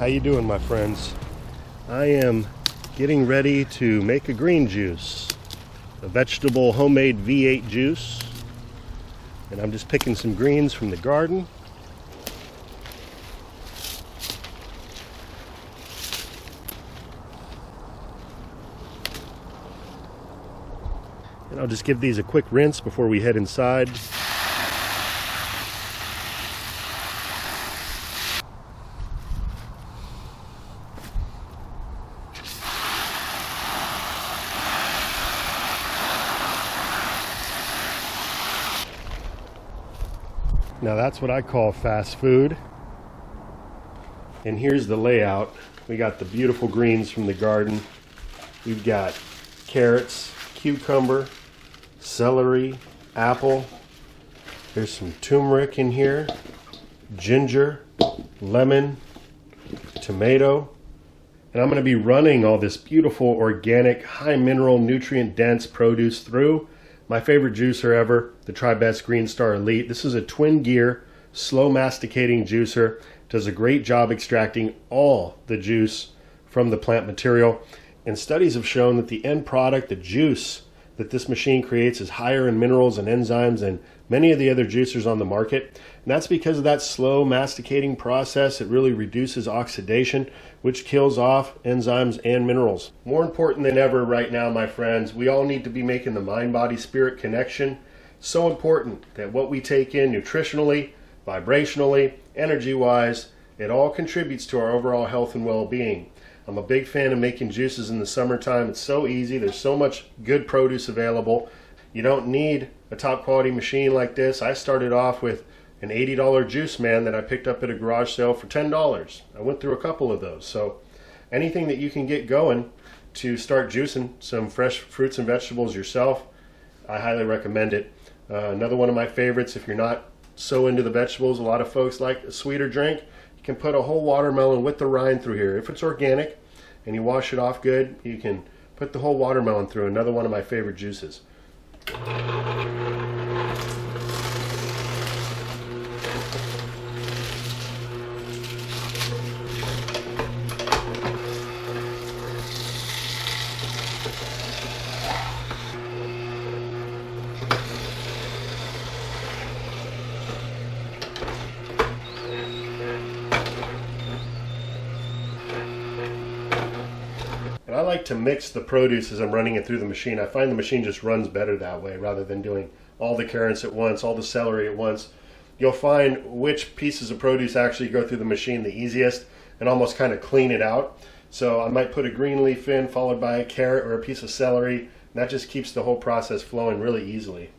you doing, my friends? I am getting ready to make a green juice, a vegetable homemade V8 juice, and I'm just picking some greens from the garden. And I'll just give these a quick rinse before we head inside. Now that's what I call fast food. And here's the layout. We got the beautiful greens from the garden. We've got carrots, cucumber, celery, apple. There's some turmeric in here, ginger, lemon, tomato. And I'm going to be running all this beautiful, organic, high mineral, nutrient dense produce through my favorite juicer ever, the Tribest Green Star Elite. This is a twin gear, slow masticating juicer. Does a great job extracting all the juice from the plant material. And studies have shown that the end product, the juice that this machine creates, is higher in minerals and enzymes than many of the other juicers on the market. And that's because of that slow masticating process. It really reduces oxidation, which kills off enzymes and minerals. More important than ever right now, my friends, we all need to be making the mind-body-spirit connection. So important that what we take in nutritionally, vibrationally, energy-wise, it all contributes to our overall health and well-being. I'm a big fan of making juices in the summertime. It's so easy. There's so much good produce available. You don't need a top quality machine like this. I started off with an $80 juice man that I picked up at a garage sale for $10. I went through a couple of those. So anything that you can get going to start juicing some fresh fruits and vegetables yourself, I highly recommend it. Another one of my favorites, if you're not so into the vegetables, a lot of folks like a sweeter drink. You can put a whole watermelon with the rind through here. If it's organic and you wash it off good, you can put the whole watermelon through. Another one of my favorite juices. And I like to mix the produce as I'm running it through the machine. I find the machine just runs better that way rather than doing all the carrots at once, all the celery at once. You'll find which pieces of produce actually go through the machine the easiest and almost kind of clean it out. So I might put a green leaf in followed by a carrot or a piece of celery. And that just keeps the whole process flowing really easily.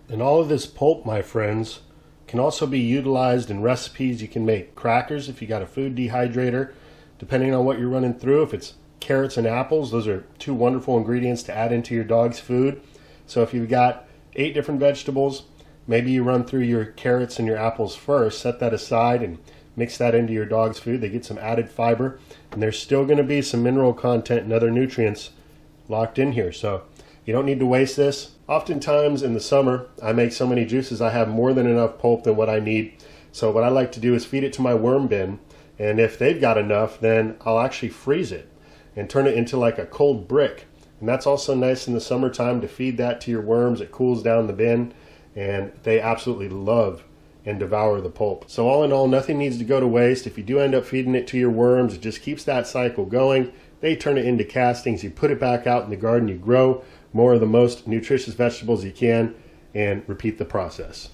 And all of this pulp, my friends, can also be utilized in recipes. You can make crackers if you got a food dehydrator, depending on what you're running through. If it's carrots and apples, those are two wonderful ingredients to add into your dog's food. So if you've got 8 different vegetables, maybe you run through your carrots and your apples first, set that aside and mix that into your dog's food. They get some added fiber, and there's still going to be some mineral content and other nutrients locked in here. So you don't need to waste this. Oftentimes in the summer, I make so many juices, I have more than enough pulp than what I need. So what I like to do is feed it to my worm bin. And if they've got enough, then I'll actually freeze it and turn it into like a cold brick. And that's also nice in the summertime to feed that to your worms. It cools down the bin and they absolutely love and devour the pulp. So all in all, nothing needs to go to waste. If you do end up feeding it to your worms, it just keeps that cycle going. They turn it into castings. You put it back out in the garden, you grow more of the most nutritious vegetables you can, and repeat the process.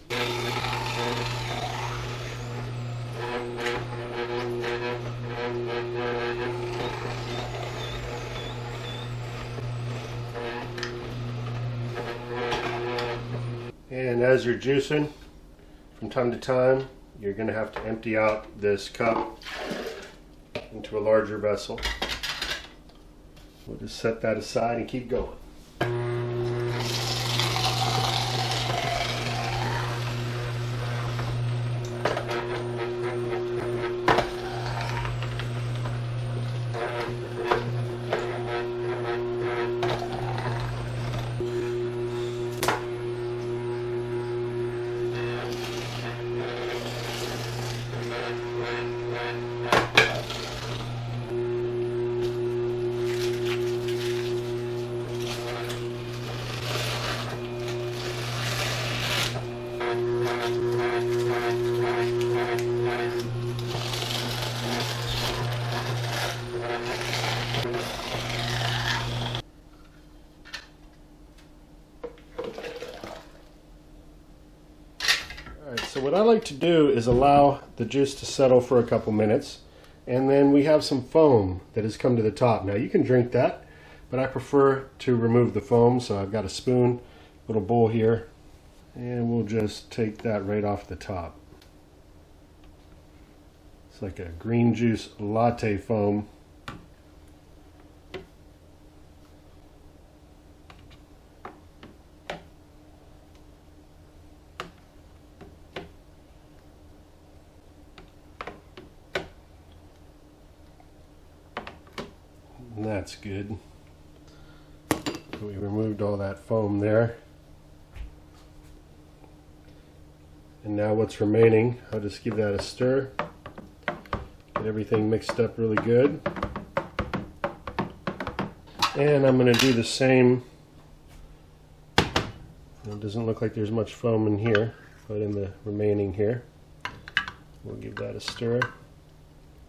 And as you're juicing, from time to time, you're going to have to empty out this cup into a larger vessel. We'll just set that aside and keep going. Right, so what I like to do is allow the juice to settle for a couple minutes, and then we have some foam that has come to the top. Now you can drink that, but I prefer to remove the foam, so I've got a spoon, little bowl here, and we'll just take that right off the top. It's like a green juice latte foam. And that's good. We removed all that foam there. And now what's remaining, I'll just give that a stir. Get everything mixed up really good. And I'm going to do the same. It doesn't look like there's much foam in here, but in the remaining here, we'll give that a stir.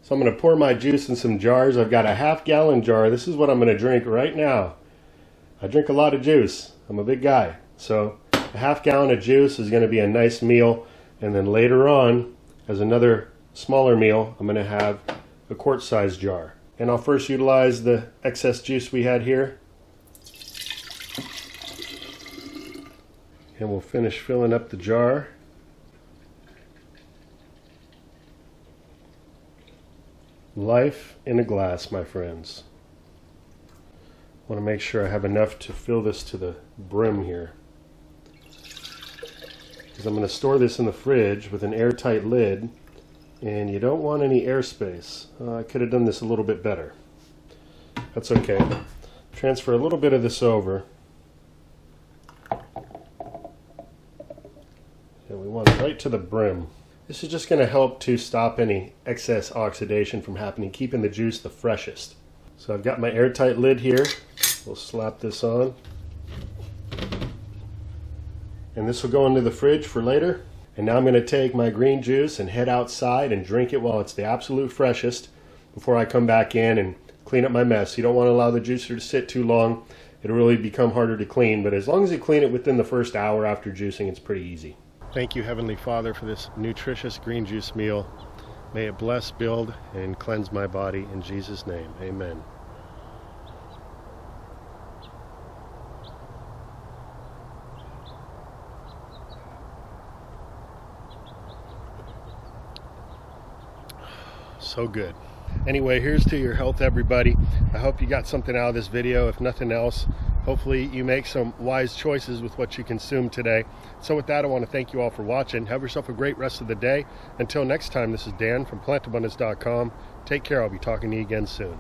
So I'm going to pour my juice in some jars. I've got a half-gallon jar. This is what I'm going to drink right now. I drink a lot of juice. I'm a big guy. So a half-gallon of juice is going to be a nice meal. And then later on, as another smaller meal, I'm going to have a quart-sized jar. And I'll first utilize the excess juice we had here. And we'll finish filling up the jar. Life in a glass, my friends. I want to make sure I have enough to fill this to the brim here, because I'm going to store this in the fridge with an airtight lid, and you don't want any airspace. I could have done this a little bit better. That's okay. Transfer a little bit of this over, and we want it right to the brim. This is just going to help to stop any excess oxidation from happening, keeping the juice the freshest. So I've got my airtight lid here. We'll slap this on. And this will go into the fridge for later. And now I'm going to take my green juice and head outside and drink it while it's the absolute freshest before I come back in and clean up my mess. You don't want to allow the juicer to sit too long. It'll really become harder to clean, but as long as you clean it within the first hour after juicing, it's pretty easy. Thank you, Heavenly Father, for this nutritious green juice meal. May it bless, build, and cleanse my body in Jesus' name. Amen. So good. Anyway, here's to your health, everybody. I hope you got something out of this video. If nothing else, hopefully you make some wise choices with what you consume today. So with that, I want to thank you all for watching. Have yourself a great rest of the day. Until next time, this is Dan from plantabundance.com. Take care. I'll be talking to you again soon.